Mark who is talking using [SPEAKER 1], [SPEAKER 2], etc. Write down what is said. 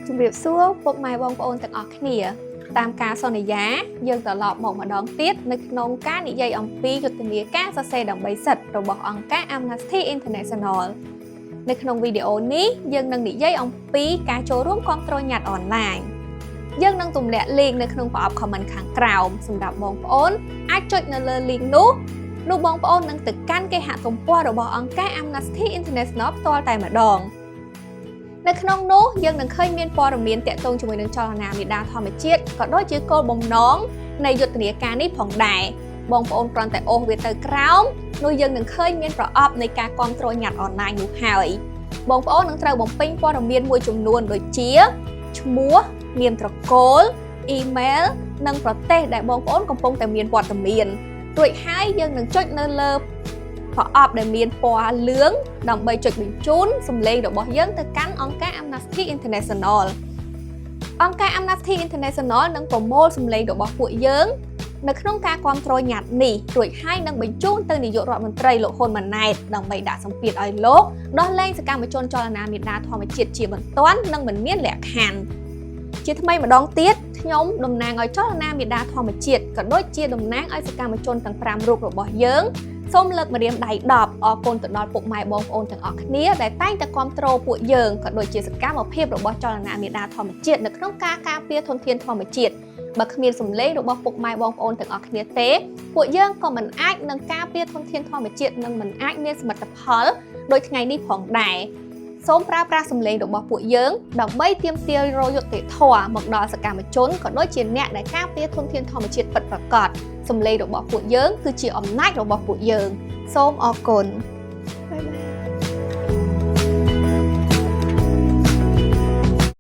[SPEAKER 1] ជំរាបសួរពុកម៉ែបងប្អូនទាំងអស់គ្នាតាមការសន្យាយើងត្រឡប់មកម្ដងទៀតនៅក្នុងការនិយាយអំពីយុទ្ធនាការសរសេរដើម្បីសិទ្ធិរបស់អង្គការ Amnesty International នៅក្នុងវីដេអូនេះយើងនឹងនិយាយអំពីការចូលរួមគាំទ្រញត្តិអនឡាញយើងនឹងទម្លាក់ link នៅក្នុងប្រអប់ comment ខាងក្រោមសម្រាប់បងប្អូនអាចចុចនៅលើ link នោះបងប្អូននឹងទៅកាន់គេហទំព័ររបស់អង្គការ Amnesty International ផ្ទាល់តែម្ដងនៅក្នុងនោះយើងនឹងឃើញមានព័ត៌មានទាក់ទងជាមួយនឹងចលនាមេដាធម្មជាតិក៏ដូចជាគោលបំណងនៃយុទ្ធនាការនេះផងដែរបងប្អូនគ្រាន់តែអូសវាទៅក្រោមនោះយើងនឹងឃើញមានប្រអប់នៃការគាំទ្រញត្តិអនឡាញនោះហើយបងប្អូននឹងត្រូវបំពេញព័ត៌មានមួយចំនួនដូចជាឈ្មោះនាមត្រកូលអ៊ីមែលនិងប្រទេសដែលបងប្អូនកំពុងតែមានវត្តមានរួចហើយយើងនឹងចុចនៅលើប្រអប់ដែលមានពណ៌លឿងដើម្បីចុចបញ្ជូនសម្លេងរបស់យើងទៅកាន់អង្គការ Amnesty International អង្គការ Amnesty International នឹងប្រមូលសម្លេងរបស់ពួកយើងនៅក្នុងការគាំទ្រញត្តិនេះរួចហើយនឹងបញ្ជូនទៅនាយករដ្ឋមន្ត្រីលោកហ៊ុនម៉ាណែតដើម្បីដាក់សម្ពាធឲ្យលោកដោះលែងសកម្មជនចលនាមេដាធម្មជាតិជាបន្ទាន់និងមិនមានលក្ខខណ្ឌជាថ្មីម្ដងទៀតខ្ញុំតំណាងឲ្យចលនាមេដាធម្មជាតិក៏ដូចជាតំណាងឲ្យសកម្មជនទាំង5រូបរបស់យើងសូមលើកម្រាមដៃ10អរគុណទៅដល់ពុកម៉ែបងប្អូនទាំងអស់គ្នាដែលតែងតែគាំទ្រពួកយើងក៏ដូចជាសកម្មភាពរបស់ចលនាមេដាធម្មជាតិនៅក្នុងការការពារធនធានធម្មជាតិបើគ្មានសម្លេងរបស់ពុកម៉ែបងប្អូនទាំងអស់គ្នាទេពួកយើងក៏មិនអាចនឹងការពារធនធានធម្មជាតិនិងមិនអាចមានសមិទ្ធផលដោយថ្ងៃនេះផងដែរសូមប្រើប្រាស់សម្លេងរបស់ពួកយើងដើម្បីទាមទាររយុត្តិធម៌មកដល់សកម្មជនក៏ដូចជាអ្នកដែលការពារធនធានធម្មជាតិពិតប្រាកដសម្លេងរបស់ពួកយើងគឺជាអំណាចរបស់ពួកយើងសូមអរគុណ